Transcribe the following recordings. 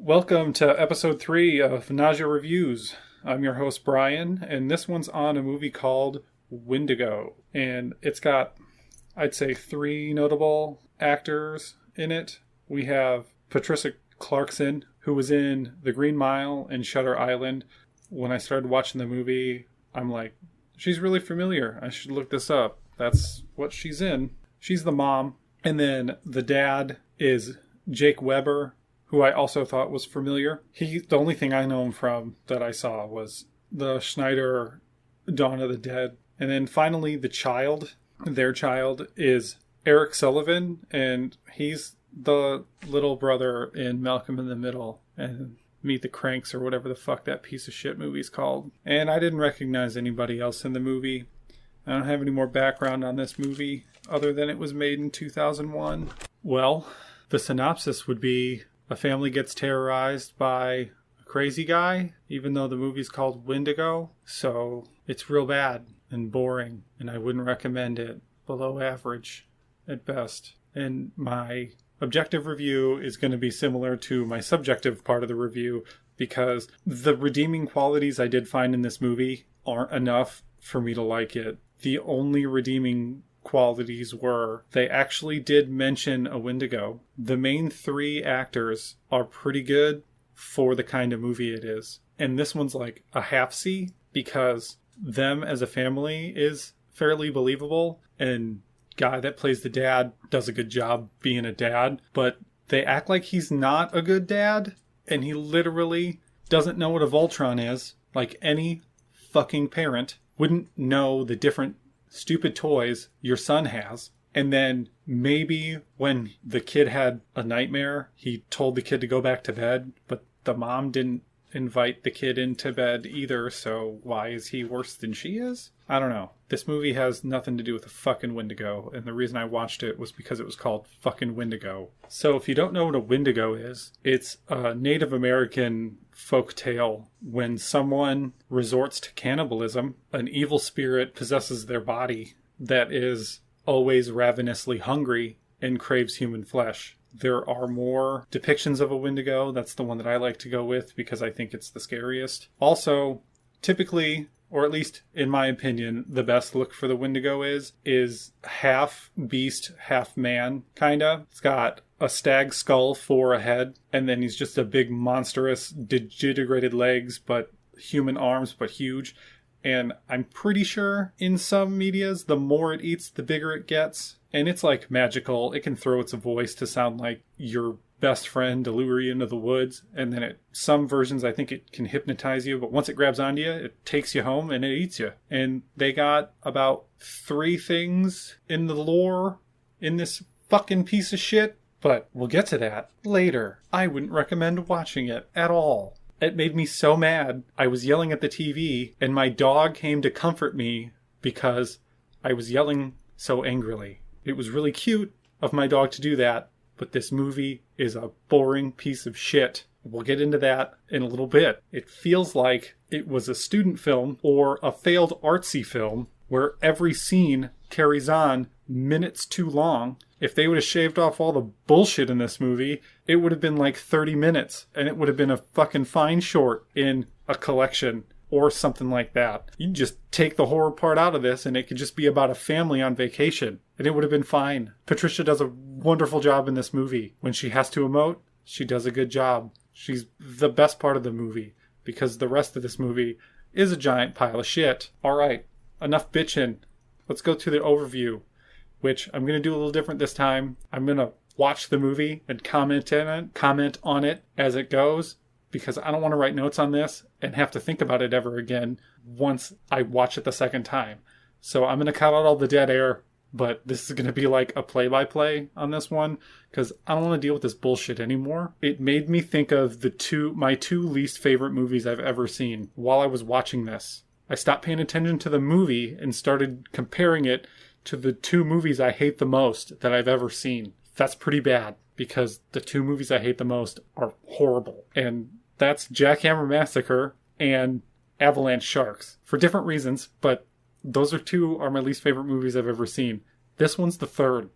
Welcome to episode 3 of Nausea Reviews. I'm your host Brian, and this one's on a movie called Windigo. And it's got, I'd say, 3 notable actors in it. We have Patricia Clarkson, who was in The Green Mile and Shutter Island. When I started watching the movie, I'm like, she's really familiar. I should look this up. That's what she's in. She's the mom. And then the dad is Jake Weber, who I also thought was familiar. The only thing I know him from that I saw was the Schneider Dawn of the Dead. And then finally, their child, is Eric Sullivan, and he's the little brother in Malcolm in the Middle and Meet the Cranks, or whatever the fuck that piece of shit movie's called. And I didn't recognize anybody else in the movie. I don't have any more background on this movie other than it was made in 2001. Well, the synopsis would be: a family gets terrorized by a crazy guy, even though the movie's called Windigo. So it's real bad and boring, and I wouldn't recommend it. Below average at best. And my objective review is going to be similar to my subjective part of the review, because the redeeming qualities I did find in this movie aren't enough for me to like it. The only redeeming qualities were they actually did mention a Wendigo. The main 3 actors are pretty good for the kind of movie it is. And this one's like a half C, because them as a family is fairly believable, and guy that plays the dad does a good job being a dad, but they act like he's not a good dad, and he literally doesn't know what a Voltron is. Like any fucking parent wouldn't know the different stupid toys your son has. And then maybe when the kid had a nightmare, he told the kid to go back to bed, but the mom didn't invite the kid into bed either, so why is he worse than she is? I don't know. This movie has nothing to do with a fucking Wendigo, and the reason I watched it was because it was called fucking Wendigo. So if you don't know what a Wendigo is, it's a Native American folk tale. When someone resorts to cannibalism, an evil spirit possesses their body that is always ravenously hungry and craves human flesh. There are more depictions of a Wendigo. That's the one that I like to go with because I think it's the scariest. Also, typically, or at least in my opinion, the best look for the Wendigo is half beast, half man, kinda. It's got a stag skull for a head, and then he's just a big monstrous digitigrated legs, but human arms, but huge. And I'm pretty sure in some medias, the more it eats, the bigger it gets. And it's like magical. It can throw its voice to sound like your best friend to lure you into the woods. And then some versions, I think it can hypnotize you. But once it grabs onto you, it takes you home and it eats you. And they got about 3 things in the lore in this fucking piece of shit. But we'll get to that later. I wouldn't recommend watching it at all. It made me so mad. I was yelling at the TV, and my dog came to comfort me because I was yelling so angrily. It was really cute of my dog to do that, but this movie is a boring piece of shit. We'll get into that in a little bit. It feels like it was a student film or a failed artsy film where every scene carries on minutes too long. If they would have shaved off all the bullshit in this movie, it would have been like 30 minutes, and it would have been a fucking fine short in a collection or something like that. You just take the horror part out of this, and it could just be about a family on vacation, and it would have been fine. Patricia does a wonderful job in this movie. When she has to emote, she does a good job. She's the best part of the movie, because the rest of this movie is a giant pile of shit. All right, enough bitching. Let's go to the overview, which I'm going to do a little different this time. I'm going to watch the movie and comment on it as it goes, because I don't want to write notes on this and have to think about it ever again once I watch it the second time. So I'm going to cut out all the dead air, but this is going to be like a play-by-play on this one, because I don't want to deal with this bullshit anymore. It made me think of my 2 least favorite movies I've ever seen while I was watching this. I stopped paying attention to the movie and started comparing it to the 2 movies I hate the most that I've ever seen. That's pretty bad, because the 2 movies I hate the most are horrible. And that's Jackhammer Massacre and Avalanche Sharks. For different reasons, but those are my least favorite movies I've ever seen. This one's the 3rd,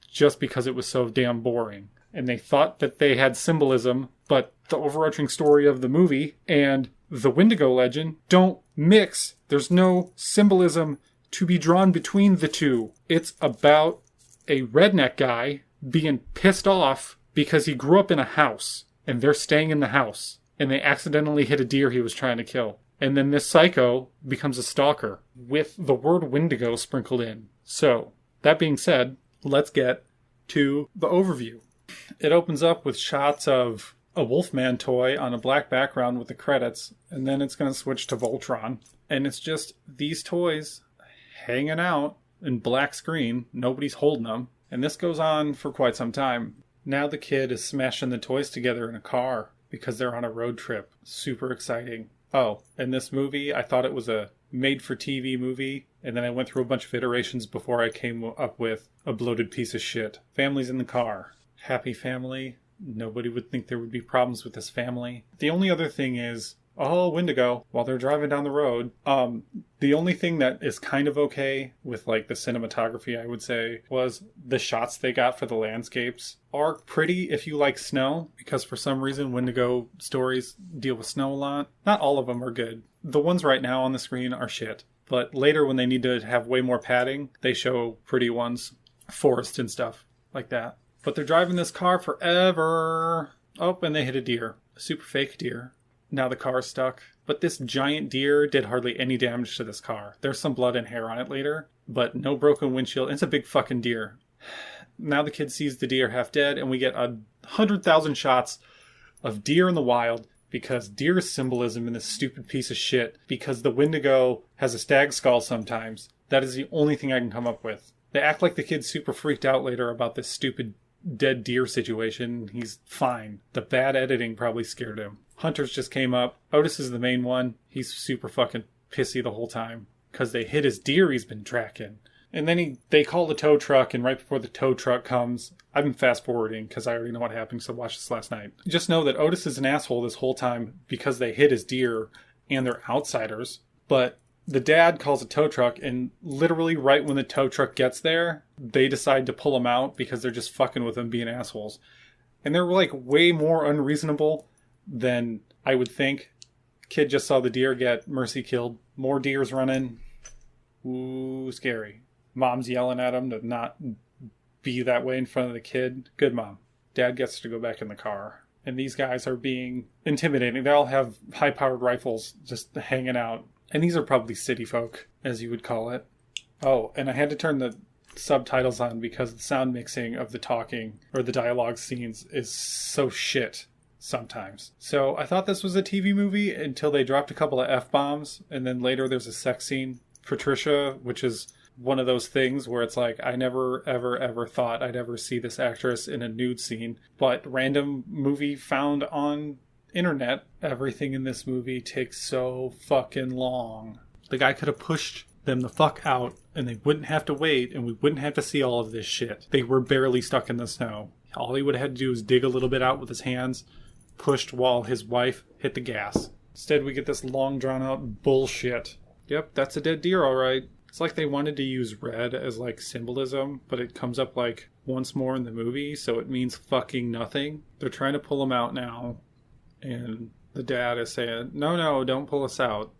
just because it was so damn boring. And they thought that they had symbolism But the overarching story of the movie and the Windigo legend don't mix. There's no symbolism to be drawn between the two. It's about a redneck guy being pissed off because he grew up in a house and they're staying in the house and they accidentally hit a deer he was trying to kill. And then this psycho becomes a stalker with the word Windigo sprinkled in. So, that being said, let's get to the overview. It opens up with shots of a Wolfman toy on a black background with the credits, and then it's going to switch to Voltron. And it's just these toys hanging out in black screen. Nobody's holding them. And this goes on for quite some time. Now the kid is smashing the toys together in a car because they're on a road trip. Super exciting. Oh, and this movie, I thought it was a made-for-TV movie, and then I went through a bunch of iterations before I came up with a bloated piece of shit. Family's in the car. Happy family. Nobody would think there would be problems with this family. The only other thing is, Windigo, while they're driving down the road. The only thing that is kind of okay with like the cinematography, I would say, was the shots they got for the landscapes are pretty if you like snow, because for some reason Windigo stories deal with snow a lot. Not all of them are good. The ones right now on the screen are shit. But later when they need to have way more padding, they show pretty ones, forest and stuff like that. But they're driving this car forever. Oh, and they hit a deer. A super fake deer. Now the car's stuck. But this giant deer did hardly any damage to this car. There's some blood and hair on it later, but no broken windshield. It's a big fucking deer. Now the kid sees the deer half dead, and we get 100,000 shots of deer in the wild, because deer is symbolism in this stupid piece of shit, because the Windigo has a stag skull sometimes. That is the only thing I can come up with. They act like the kid's super freaked out later about this stupid dead deer situation. He's fine. The bad editing probably scared him. Hunters just came up. Otis is the main one. He's super fucking pissy the whole time because they hit his deer he's been tracking. And then they call the tow truck, and right before the tow truck comes, I've been fast forwarding because I already know what happened because I watched this last night. Just know that Otis is an asshole this whole time because they hit his deer and they're outsiders. But the dad calls a tow truck, and literally right when the tow truck gets there, they decide to pull him out because they're just fucking with him being assholes. And they're like way more unreasonable than I would think. Kid just saw the deer get mercy killed. More deers running. Ooh, scary. Mom's yelling at him to not be that way in front of the kid. Good mom. Dad gets to go back in the car. And these guys are being intimidating. They all have high-powered rifles just hanging out. And these are probably city folk, as you would call it. Oh, and I had to turn the subtitles on because the sound mixing of the talking or the dialogue scenes is so shit sometimes. So I thought this was a TV movie until they dropped a couple of F-bombs, and then later there's a sex scene. Patricia, which is one of those things where it's like, I never, ever, ever thought I'd ever see this actress in a nude scene, but random movie found on internet. Everything in this movie takes so fucking long. The guy could have pushed them the fuck out, and they wouldn't have to wait, and we wouldn't have to see all of this shit. They were barely stuck in the snow. All he would have had to do was dig a little bit out with his hands, pushed while his wife hit the gas. Instead, we get this long, drawn-out bullshit. Yep, that's a dead deer, alright. It's like they wanted to use red as, like, symbolism, but it comes up, like, once more in the movie, so it means fucking nothing. They're trying to pull him out now, and the dad is saying, no, don't pull us out.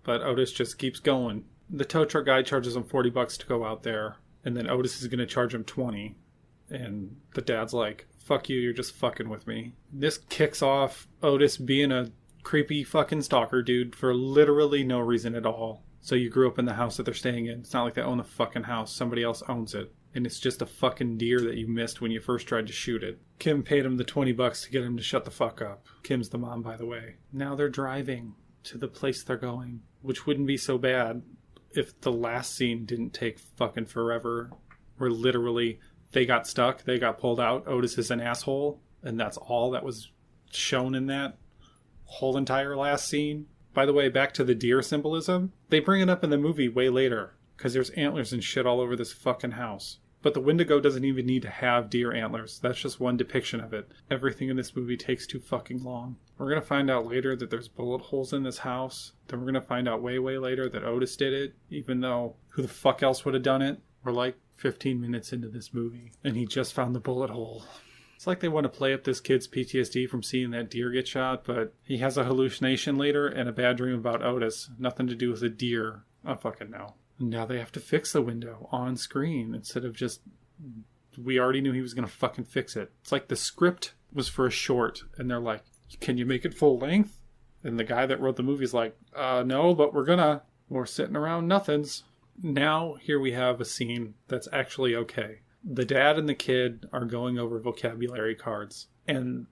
But Otis just keeps going. The tow truck guy charges him $40 to go out there, and then Otis is going to charge him $20. And the dad's like, fuck you, you're just fucking with me. This kicks off Otis being a creepy fucking stalker dude for literally no reason at all. So you grew up in the house that they're staying in. It's not like they own the fucking house. Somebody else owns it. And it's just a fucking deer that you missed when you first tried to shoot it. Kim paid him the $20 to get him to shut the fuck up. Kim's the mom, by the way. Now they're driving to the place they're going, which wouldn't be so bad if the last scene didn't take fucking forever. Where literally they got stuck, they got pulled out, Otis is an asshole, and that's all that was shown in that whole entire last scene. By the way, back to the deer symbolism. They bring it up in the movie way later, because there's antlers and shit all over this fucking house. But the Windigo doesn't even need to have deer antlers. That's just one depiction of it. Everything in this movie takes too fucking long. We're going to find out later that there's bullet holes in this house. Then we're going to find out way, way later that Otis did it, even though who the fuck else would have done it? We're like 15 minutes into this movie, and he just found the bullet hole. It's like they want to play up this kid's PTSD from seeing that deer get shot, but he has a hallucination later and a bad dream about Otis. Nothing to do with a deer. I fucking know. Now they have to fix the window on screen instead of just... We already knew he was going to fucking fix it. It's like the script was for a short, and they're like, can you make it full length? And the guy that wrote the movie is like, no, but we're sitting around nothings. Now, here we have a scene that's actually okay. The dad and the kid are going over vocabulary cards, and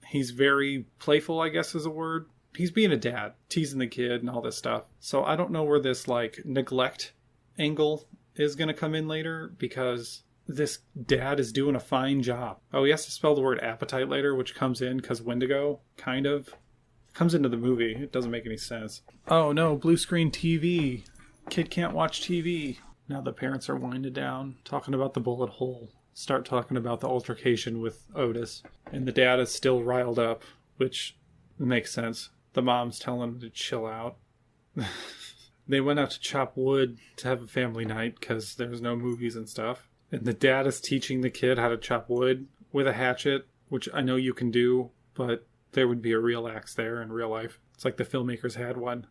he's very playful, I guess is a word. He's being a dad, teasing the kid and all this stuff. So I don't know where this, like, neglect angle is going to come in later, because this dad is doing a fine job. Oh, he has to spell the word appetite later, which comes in because Wendigo, kind of. Comes into the movie. It doesn't make any sense. Oh no, blue screen TV. Kid can't watch TV. Now the parents are winded down, talking about the bullet hole. Start talking about the altercation with Otis. And the dad is still riled up, which makes sense. The mom's telling him to chill out. They went out to chop wood to have a family night because there's no movies and stuff. And the dad is teaching the kid how to chop wood with a hatchet, which I know you can do, but there would be a real axe there in real life. It's like the filmmakers had one.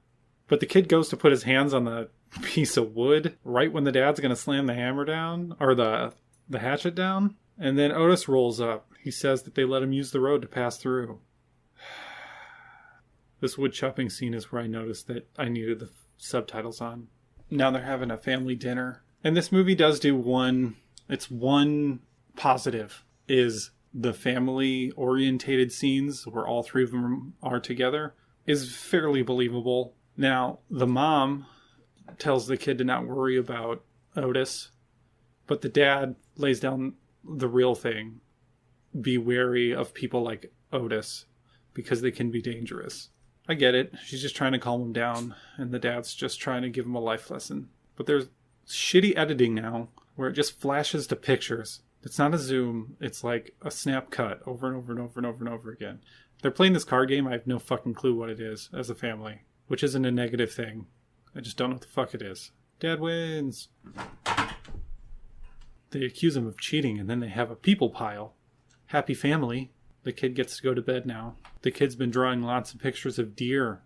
But the kid goes to put his hands on the piece of wood right when the dad's going to slam the hammer down, or the hatchet down. And then Otis rolls up. He says that they let him use the road to pass through. This wood chopping scene is where I noticed that I needed the subtitles on. Now they're having a family dinner. And this movie does do one positive, is the family orientated scenes where all three of them are together is fairly believable. Now, the mom tells the kid to not worry about Otis, but the dad lays down the real thing. Be wary of people like Otis because they can be dangerous. I get it. She's just trying to calm him down, and the dad's just trying to give him a life lesson. But there's shitty editing now where it just flashes to pictures. It's not a zoom. It's like a snap cut over and over and over and over and over again. They're playing this card game. I have no fucking clue what it is as a family, which isn't a negative thing. I just don't know what the fuck it is. Dad wins. They accuse him of cheating, and then they have a people pile. Happy family. The kid gets to go to bed now. The kid's been drawing lots of pictures of deer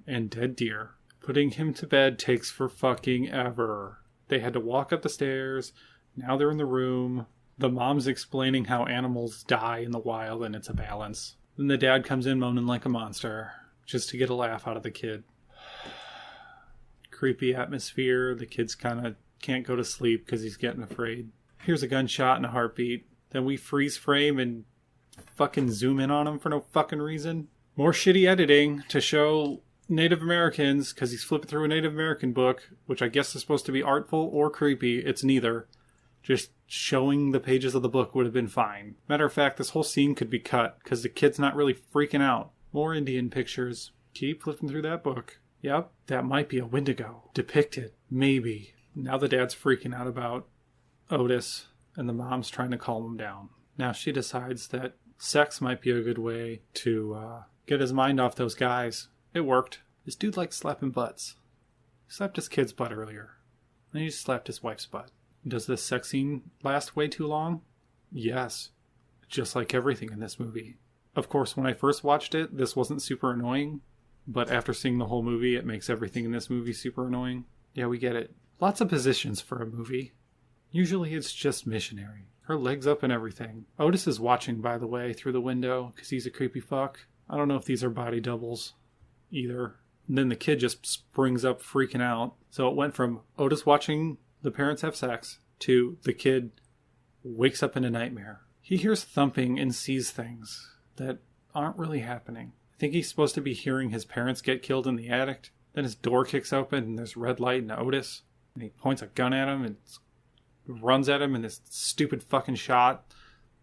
and dead deer. Putting him to bed takes for fucking ever. They had to walk up the stairs. Now they're in the room. The mom's explaining how animals die in the wild and it's a balance. Then the dad comes in moaning like a monster, just to get a laugh out of the kid. Creepy atmosphere. The kid's kind of can't go to sleep because he's getting afraid. Here's a gunshot and a heartbeat. Then we freeze frame and fucking zoom in on him for no fucking reason. More shitty editing to show Native Americans, because he's flipping through a Native American book, which I guess is supposed to be artful or creepy. It's neither. Just showing the pages of the book would have been fine. Matter of fact, this whole scene could be cut, because the kid's not really freaking out. More Indian pictures. Keep flipping through that book. Yep, that might be a Windigo. Depicted. Maybe. Now the dad's freaking out about Otis, and the mom's trying to calm him down. Now she decides that sex might be a good way to get his mind off those guys. It worked. This dude likes slapping butts. He slapped his kid's butt earlier. Then he just slapped his wife's butt. Does this sex scene last way too long? Yes. Just like everything in this movie. Of course, when I first watched it, this wasn't super annoying. But after seeing the whole movie, it makes everything in this movie super annoying. Yeah, we get it. Lots of positions for a movie. Usually it's just missionary. Her legs up and everything. Otis is watching, by the way, through the window, because he's a creepy fuck. I don't know if these are body doubles either. And then the kid just springs up freaking out. So it went from Otis watching the parents have sex to the kid wakes up in a nightmare. He hears thumping and sees things that aren't really happening. I think he's supposed to be hearing his parents get killed in the attic. Then his door kicks open and there's red light and Otis. And he points a gun at him and runs at him in this stupid fucking shot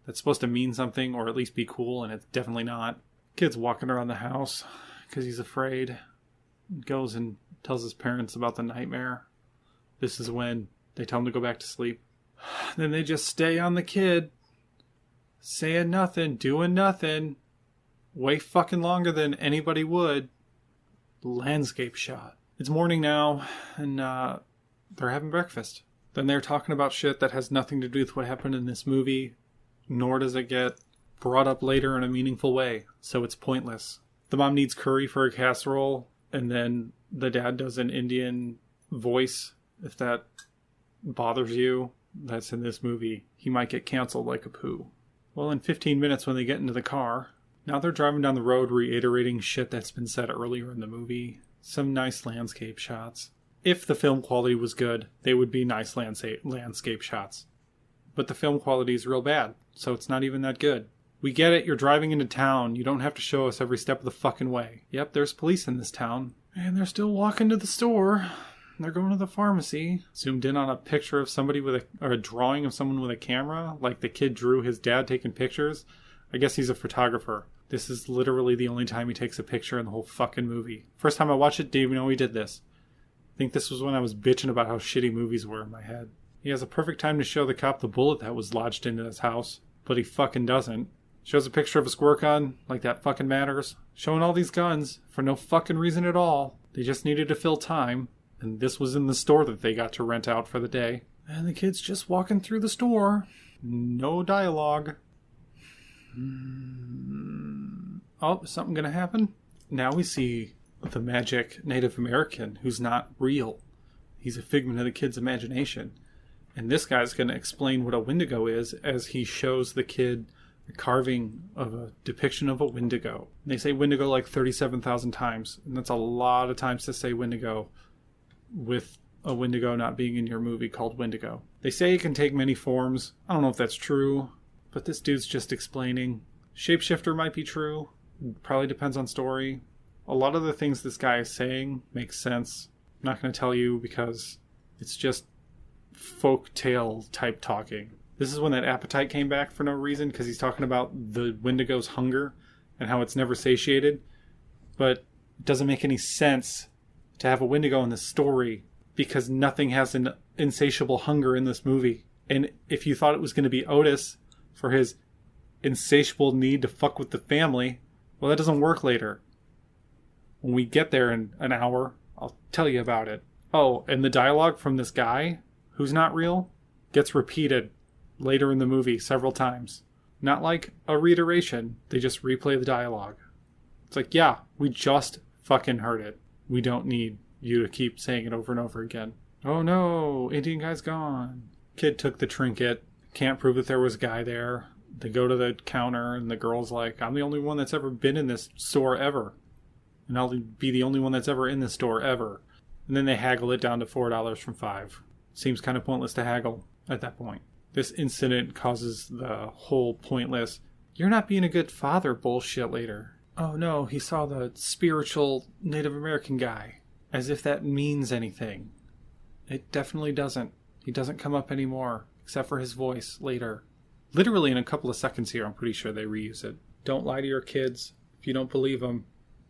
that's supposed to mean something or at least be cool, and it's definitely not. Kid's walking around the house because he's afraid. Goes and tells his parents about the nightmare. This is when they tell him to go back to sleep. Then they just stay on the kid, saying nothing, doing nothing, way fucking longer than anybody would. Landscape shot. It's morning now, and they're having breakfast. Then they're talking about shit that has nothing to do with what happened in this movie, nor does it get brought up later in a meaningful way, so it's pointless. The mom needs curry for a casserole, and then the dad does an Indian voice. If that bothers you, that's in this movie. He might get canceled like a poo. Well, in 15 minutes when they get into the car, now they're driving down the road reiterating shit that's been said earlier in the movie. Some nice landscape shots. If the film quality was good, they would be nice landscape shots. But the film quality is real bad, so it's not even that good. We get it, you're driving into town. You don't have to show us every step of the fucking way. Yep, there's police in this town. And they're still walking to the store. They're going to the pharmacy. Zoomed in on a picture of somebody or a drawing of someone with a camera. Like the kid drew his dad taking pictures. I guess he's a photographer. This is literally the only time he takes a picture in the whole fucking movie. First time I watched it, didn't even know he did this. I think this was when I was bitching about how shitty movies were in my head. He has a perfect time to show the cop the bullet that was lodged into his house, but he fucking doesn't. Shows a picture of a squirt gun, like that fucking matters. Showing all these guns for no fucking reason at all. They just needed to fill time, and this was in the store that they got to rent out for the day. And the kid's just walking through the store. No dialogue. Oh, is something gonna happen? Now we see the magic Native American who's not real. He's a figment of the kid's imagination. And this guy's gonna explain what a Windigo is as he shows the kid a carving of a depiction of a Windigo. And they say Windigo like 37,000 times. And that's a lot of times to say Windigo with a Windigo not being in your movie called Windigo. They say it can take many forms. I don't know if that's true, but this dude's just explaining. Shapeshifter might be true. Probably depends on story. A lot of the things this guy is saying make sense. I'm not going to tell you because it's just folk tale type talking. This is when that appetite came back for no reason because he's talking about the Wendigo's hunger and how it's never satiated. But it doesn't make any sense to have a Wendigo in this story because nothing has an insatiable hunger in this movie. And if you thought it was going to be Otis for his insatiable need to fuck with the family, well, that doesn't work later. When we get there in an hour, I'll tell you about it. Oh, and the dialogue from this guy, who's not real, gets repeated later in the movie several times. Not like a reiteration, they just replay the dialogue. It's like, yeah, we just fucking heard it. We don't need you to keep saying it over and over again. Oh no, Indian guy's gone. Kid took the trinket, can't prove that there was a guy there. They go to the counter and the girl's like, I'm the only one that's ever been in this store ever. And I'll be the only one that's ever in this store ever. And then they haggle it down to $4 from $5. Seems kind of pointless to haggle at that point. This incident causes the whole pointless, you're not being a good father bullshit later. Oh no, he saw the spiritual Native American guy. As if that means anything. It definitely doesn't. He doesn't come up anymore, except for his voice later. Literally in a couple of seconds here, I'm pretty sure they reuse it. Don't lie to your kids. If you don't believe them,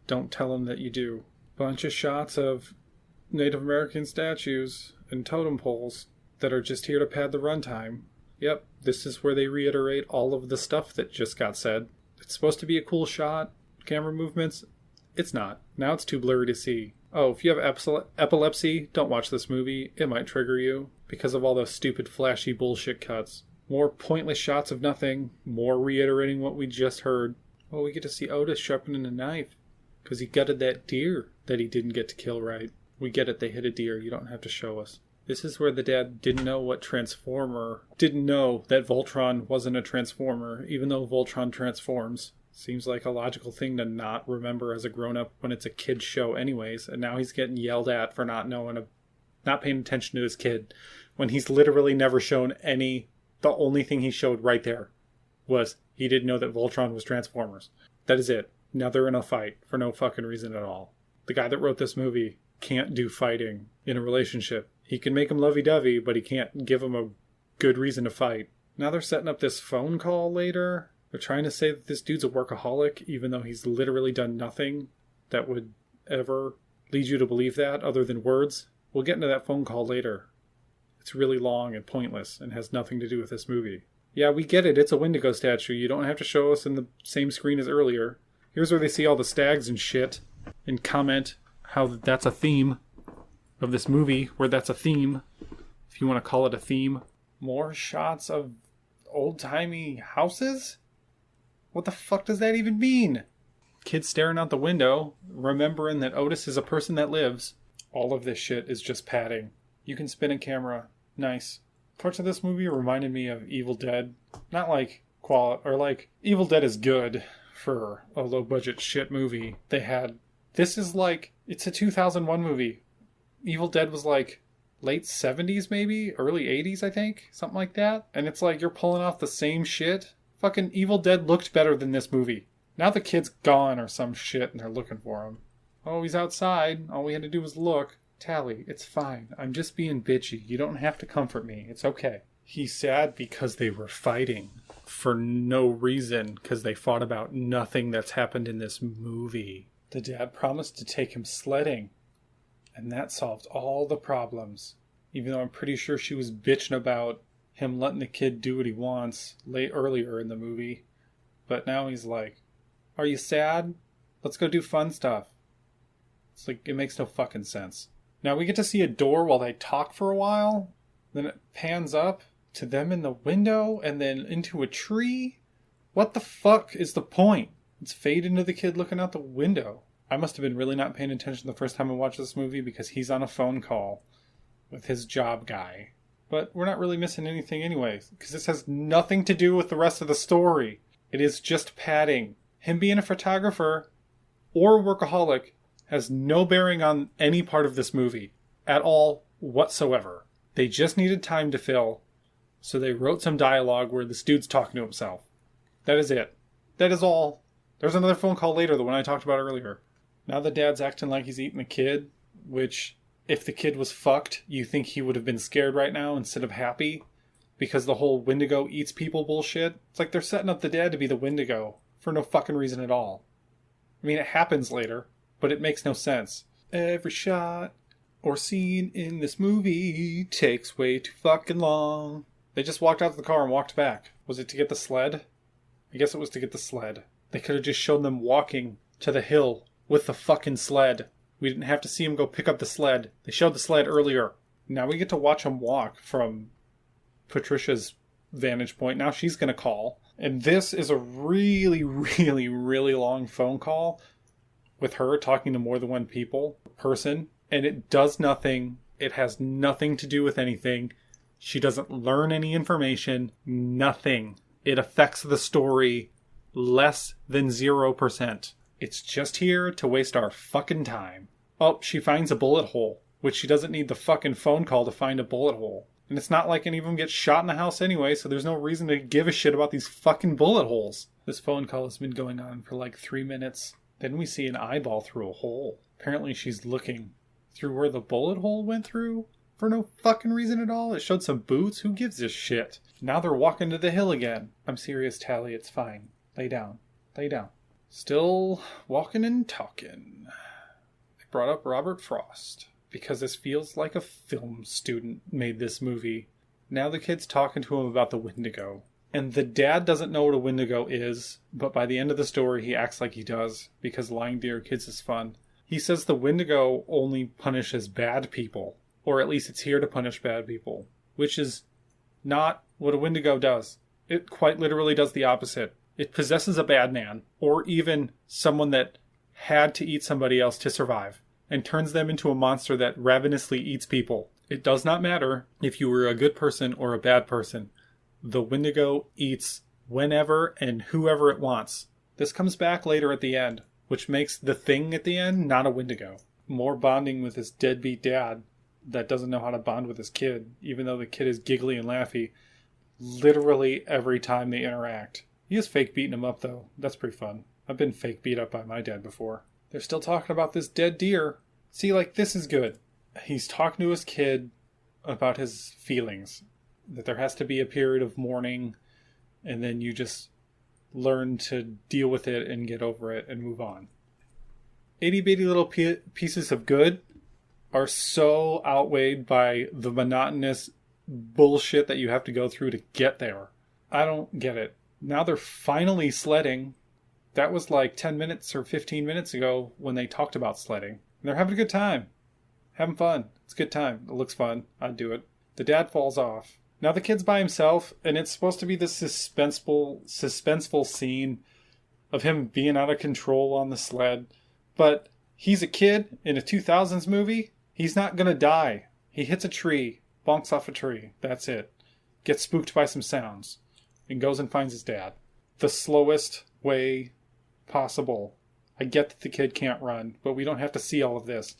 don't tell them that you do. Bunch of shots of Native American statues and totem poles that are just here to pad the runtime. Yep, this is where they reiterate all of the stuff that just got said. It's supposed to be a cool shot. Camera movements. It's not. Now it's too blurry to see. Oh, if you have epilepsy, don't watch this movie. It might trigger you because of all those stupid flashy bullshit cuts. More pointless shots of nothing. More reiterating what we just heard. Oh, we get to see Otis sharpening a knife because he gutted that deer that he didn't get to kill right. We get it. They hit a deer. You don't have to show us. This is where the dad didn't know that Voltron wasn't a Transformer, even though Voltron transforms. Seems like a logical thing to not remember as a grown-up when it's a kid's show anyways, and now he's getting yelled at for not paying attention to his kid, when he's literally never shown the only thing he showed right there was he didn't know that Voltron was Transformers. That is it. Now they're in a fight for no fucking reason at all. The guy that wrote this movie can't do fighting in a relationship. He can make him lovey-dovey, but he can't give him a good reason to fight. Now they're setting up this phone call later. They're trying to say that this dude's a workaholic, even though he's literally done nothing that would ever lead you to believe that, other than words. We'll get into that phone call later. It's really long and pointless and has nothing to do with this movie. Yeah, we get it. It's a Windigo statue. You don't have to show us in the same screen as earlier. Here's where they see all the stags and shit and comment how that's a theme of this movie, where that's a theme, if you want to call it a theme. More shots of old-timey houses? What the fuck does that even mean? Kid staring out the window, remembering that Otis is a person that lives. All of this shit is just padding. You can spin a camera. Nice. Parts of this movie reminded me of Evil Dead. Not like Evil Dead is good for a low budget shit movie. This is like, it's a 2001 movie. Evil Dead was like late 70s maybe? Early 80s I think? Something like that. And it's like you're pulling off the same shit. Fucking Evil Dead looked better than this movie. Now the kid's gone or some shit and they're looking for him. Oh, he's outside. All we had to do was look. Tally, it's fine. I'm just being bitchy. You don't have to comfort me. It's okay. He's sad because they were fighting for no reason, because they fought about nothing that's happened in this movie. The dad promised to take him sledding, and that solved all the problems. Even though I'm pretty sure she was bitching about him letting the kid do what he wants earlier in the movie. But now he's like, are you sad? Let's go do fun stuff. It's like, it makes no fucking sense. Now we get to see a door while they talk for a while. Then it pans up to them in the window and then into a tree. What the fuck is the point? It's fade into the kid looking out the window. I must have been really not paying attention the first time I watched this movie because he's on a phone call with his job guy. But we're not really missing anything anyway, because this has nothing to do with the rest of the story. It is just padding. Him being a photographer or workaholic has no bearing on any part of this movie at all whatsoever. They just needed time to fill, so they wrote some dialogue where this dude's talking to himself. That is it. That is all. There's another phone call later, the one I talked about earlier. Now the dad's acting like he's eating the kid, which, if the kid was fucked, you think he would have been scared right now instead of happy, because the whole Windigo eats people bullshit. It's like they're setting up the dad to be the Windigo for no fucking reason at all. I mean, it happens later, but it makes no sense. Every shot or scene in this movie takes way too fucking long. They just walked out to the car and walked back. Was it to get the sled? I guess it was to get the sled. They could have just shown them walking to the hill with the fucking sled. We didn't have to see him go pick up the sled. They showed the sled earlier. Now we get to watch him walk from Patricia's vantage point. Now she's going to call. And this is a really, really, really long phone call with her talking to more than one person. And it does nothing. It has nothing to do with anything. She doesn't learn any information. Nothing. It affects the story less than 0%. It's just here to waste our fucking time. Oh, she finds a bullet hole, which she doesn't need the fucking phone call to find a bullet hole. And it's not like any of them get shot in the house anyway, so there's no reason to give a shit about these fucking bullet holes. This phone call has been going on for like 3 minutes. Then we see an eyeball through a hole. Apparently she's looking through where the bullet hole went through for no fucking reason at all. It showed some boots. Who gives a shit? Now they're walking to the hill again. I'm serious, Tally. It's fine. Lay down. Lay down. Still walking and talking. They brought up Robert Frost because this feels like a film student made this movie. Now the kid's talking to him about the Windigo. And the dad doesn't know what a Windigo is, but by the end of the story he acts like he does because lying to your kids is fun. He says the Windigo only punishes bad people, or at least it's here to punish bad people, which is not what a Windigo does. It quite literally does the opposite. It possesses a bad man, or even someone that had to eat somebody else to survive, and turns them into a monster that ravenously eats people. It does not matter if you were a good person or a bad person. The Windigo eats whenever and whoever it wants. This comes back later at the end, which makes the thing at the end not a Windigo. More bonding with his deadbeat dad that doesn't know how to bond with his kid, even though the kid is giggly and laughy literally every time they interact. He is fake beating him up, though. That's pretty fun. I've been fake beat up by my dad before. They're still talking about this dead deer. See, like, this is good. He's talking to his kid about his feelings. That there has to be a period of mourning, and then you just learn to deal with it and get over it and move on. Itty bitty little pieces of good are so outweighed by the monotonous bullshit that you have to go through to get there. I don't get it. Now they're finally sledding. That was like 10 minutes or 15 minutes ago when they talked about sledding. And they're having a good time. Having fun. It's a good time. It looks fun. I'd do it. The dad falls off. Now the kid's by himself, and it's supposed to be this suspenseful scene of him being out of control on the sled. But he's a kid in a 2000s movie. He's not going to die. He hits a tree, bonks off a tree. That's it. Gets spooked by some sounds and goes and finds his dad. The slowest way possible. I get that the kid can't run, but we don't have to see all of this.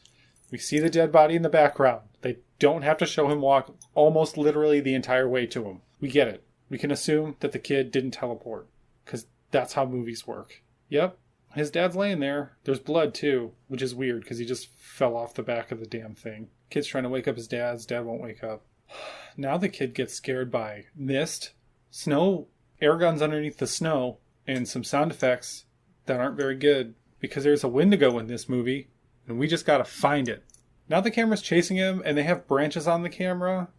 We see the dead body in the background. They don't have to show him walk almost literally the entire way to him. We get it. We can assume that the kid didn't teleport, because that's how movies work. Yep, his dad's laying there. There's blood too, which is weird because he just fell off the back of the damn thing. Kid's trying to wake up his dad. His dad won't wake up. Now the kid gets scared by mist, snow, air guns underneath the snow, and some sound effects that aren't very good because there's a Wendigo in this movie, and we just gotta find it. Now the camera's chasing him, and they have branches on the camera.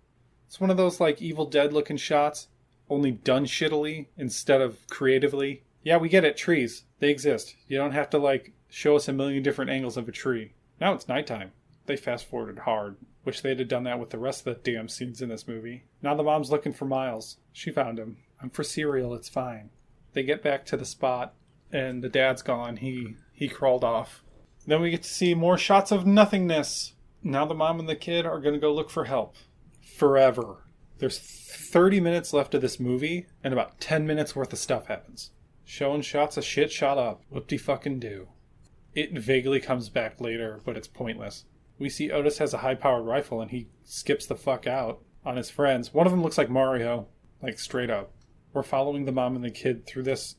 It's one of those like Evil Dead looking shots, only done shittily instead of creatively. Yeah, we get it, trees. They exist. You don't have to like show us a million different angles of a tree. Now it's nighttime. They fast forwarded hard. Wish they'd have done that with the rest of the damn scenes in this movie. Now the mom's looking for Miles. She found him. I'm for cereal, it's fine. They get back to the spot, and the dad's gone. He crawled off. Then we get to see more shots of nothingness. Now the mom and the kid are going to go look for help. Forever. There's 30 minutes left of this movie, and about 10 minutes worth of stuff happens. Showing shots of shit shot up. Whoop-de-fucking-do. It vaguely comes back later, but it's pointless. We see Otis has a high-powered rifle, and he skips the fuck out on his friends. One of them looks like Mario. Like, straight up. We're following the mom and the kid through this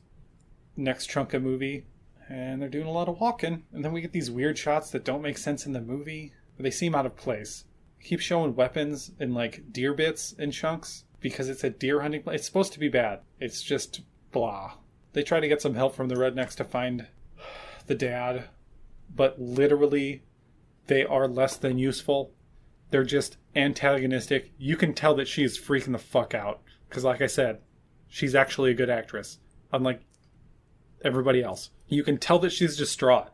next chunk of movie, and they're doing a lot of walking, and then we get these weird shots that don't make sense in the movie. They seem out of place. Keep showing weapons and like deer bits in chunks because it's a deer hunting place. It's supposed to be bad. It's just blah. They try to get some help from the rednecks to find the dad, but literally they are less than useful. They're just antagonistic. You can tell that she's freaking the fuck out because like I said, she's actually a good actress, unlike everybody else. You can tell that she's distraught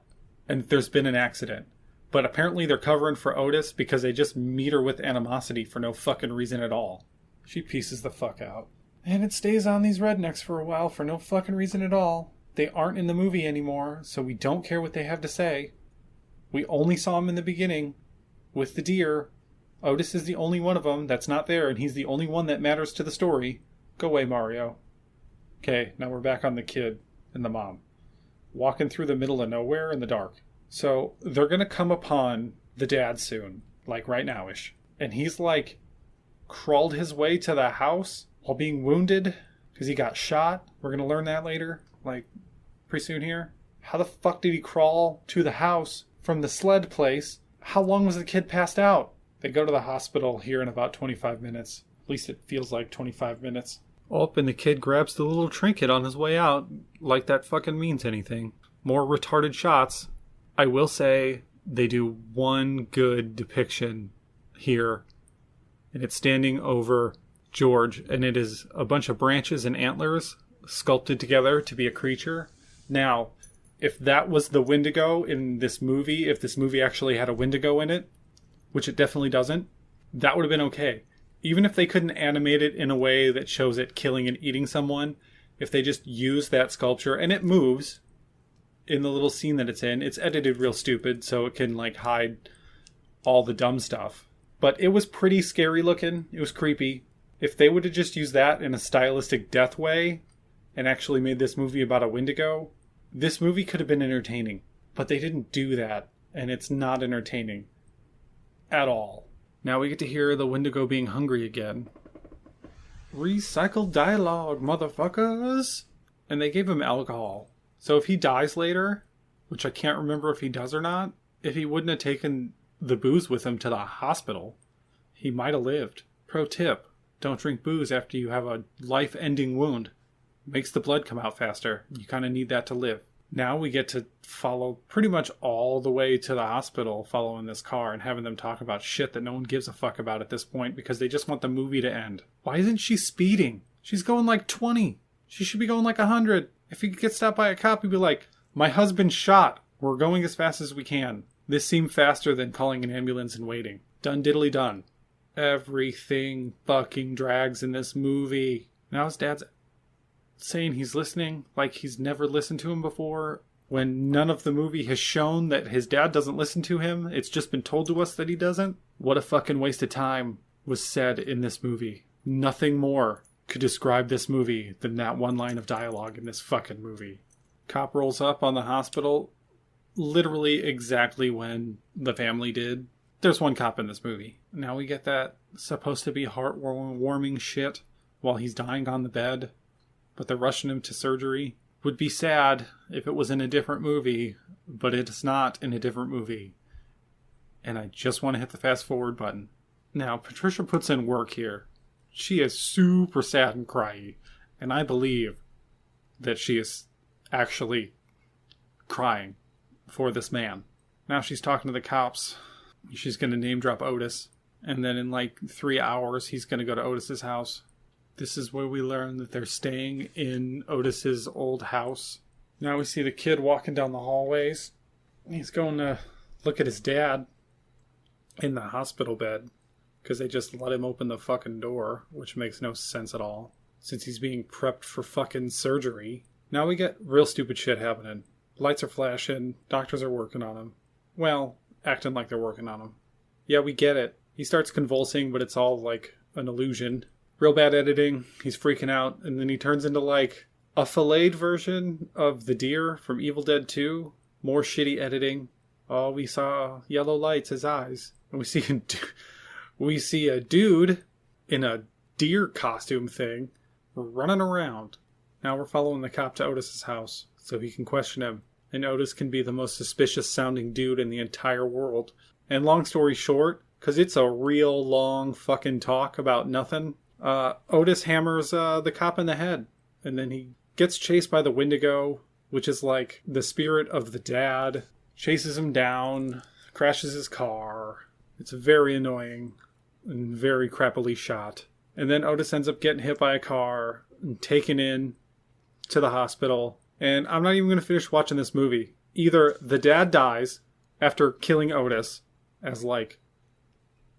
and there's been an accident. But apparently they're covering for Otis because they just meet her with animosity for no fucking reason at all. She pieces the fuck out. And it stays on these rednecks for a while for no fucking reason at all. They aren't in the movie anymore, so we don't care what they have to say. We only saw them in the beginning with the deer. Otis is the only one of them that's not there, and he's the only one that matters to the story. Go away, Mario. Okay, now we're back on the kid and the mom. Walking through the middle of nowhere in the dark. So they're going to come upon the dad soon, like right now-ish. And he's like crawled his way to the house while being wounded because he got shot. We're going to learn that later, like pretty soon here. How the fuck did he crawl to the house from the sled place? How long was the kid passed out? They go to the hospital here in about 25 minutes. At least it feels like 25 minutes. Oh, and the kid grabs the little trinket on his way out, like that fucking means anything. More retarded shots. I will say they do one good depiction here, and it's standing over George, and it is a bunch of branches and antlers sculpted together to be a creature. Now, if that was the Windigo in this movie, if this movie actually had a Windigo in it, which it definitely doesn't, that would have been okay. Even if they couldn't animate it in a way that shows it killing and eating someone, if they just use that sculpture, and it moves in the little scene that it's in, it's edited real stupid, so it can like hide all the dumb stuff. But it was pretty scary looking. It was creepy. If they would have just used that in a stylistic death way and actually made this movie about a Windigo, this movie could have been entertaining. But they didn't do that, and it's not entertaining at all. Now we get to hear the Windigo being hungry again. Recycled dialogue, motherfuckers! And they gave him alcohol. So if he dies later, which I can't remember if he does or not, if he wouldn't have taken the booze with him to the hospital, he might have lived. Pro tip, don't drink booze after you have a life-ending wound. Makes the blood come out faster. You kind of need that to live. Now we get to follow pretty much all the way to the hospital following this car and having them talk about shit that no one gives a fuck about at this point because they just want the movie to end. Why isn't she speeding? She's going like 20. She should be going like 100. If he could get stopped by a cop, he'd be like, my husband's shot. We're going as fast as we can. This seemed faster than calling an ambulance and waiting. Done diddly done. Everything fucking drags in this movie. Now his dad's saying he's listening like he's never listened to him before, when none of the movie has shown that his dad doesn't listen to him. It's just been told to us that he doesn't. What a fucking waste of time was said in this movie. Nothing more could describe this movie than that one line of dialogue in this fucking movie. Cop rolls up on the hospital literally exactly when the family did. There's one cop in this movie. Now we get that supposed to be heartwarming shit while he's dying on the bed, but they're rushing him to surgery. Would be sad if it was in a different movie, but it's not in a different movie. And I just want to hit the fast forward button. Now, Patricia puts in work here. She is super sad and cryy, and I believe that she is actually crying for this man. Now she's talking to the cops. She's going to name drop Otis, and then in like 3 hours he's going to go to Otis's house. This is where we learn that they're staying in Otis's old house. Now we see the kid walking down the hallways. He's going to look at his dad in the hospital bed, because they just let him open the fucking door, which makes no sense at all, since he's being prepped for fucking surgery. Now we get real stupid shit happening. Lights are flashing, doctors are working on him. Well, acting like they're working on him. Yeah, we get it. He starts convulsing, but it's all like an illusion. Real bad editing, he's freaking out, and then he turns into like a filleted version of the deer from Evil Dead 2. More shitty editing. Oh, we saw yellow lights, his eyes. And we see a dude in a deer costume thing running around. Now we're following the cop to Otis's house so he can question him. And Otis can be the most suspicious sounding dude in the entire world. And long story short, because it's a real long fucking talk about nothing, Otis hammers the cop in the head. And then he gets chased by the Windigo, which is like the spirit of the dad. Chases him down, crashes his car. It's very annoying and very crappily shot. And then Otis ends up getting hit by a car and taken in to the hospital. And I'm not even going to finish watching this movie. Either the dad dies after killing Otis as like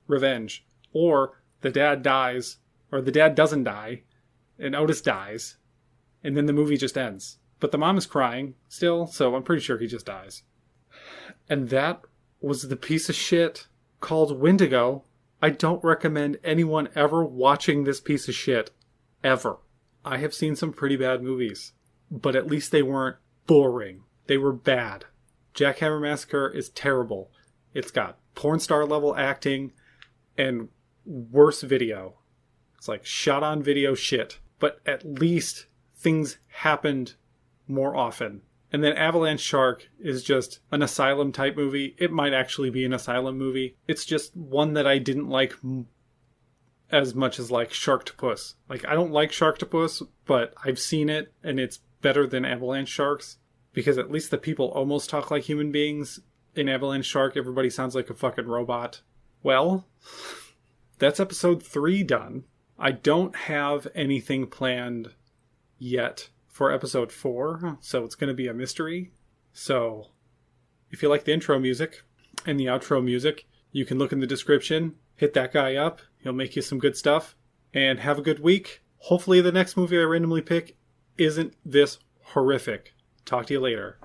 revenge, or the dad dies, or the dad doesn't die and Otis dies, and then the movie just ends. But the mom is crying still, so I'm pretty sure he just dies. And that was the piece of shit called Windigo. I don't recommend anyone ever watching this piece of shit. Ever. I have seen some pretty bad movies, but at least they weren't boring. They were bad. Jackhammer Massacre is terrible. It's got porn star level acting and worse video. It's like shot on video shit. But at least things happened more often. And then Avalanche Shark is just an asylum type movie. It might actually be an asylum movie. It's just one that I didn't like as much as like Sharktopus. Like, I don't like Sharktopus, but I've seen it and it's better than Avalanche Sharks, because at least the people almost talk like human beings. In Avalanche Shark, everybody sounds like a fucking robot. Well, that's episode 3 done. I don't have anything planned yet for episode 4, so it's going to be a mystery. So, if you like the intro music and the outro music, you can look in the description, hit that guy up, he'll make you some good stuff, and have a good week. Hopefully the next movie I randomly pick isn't this horrific. Talk to you later.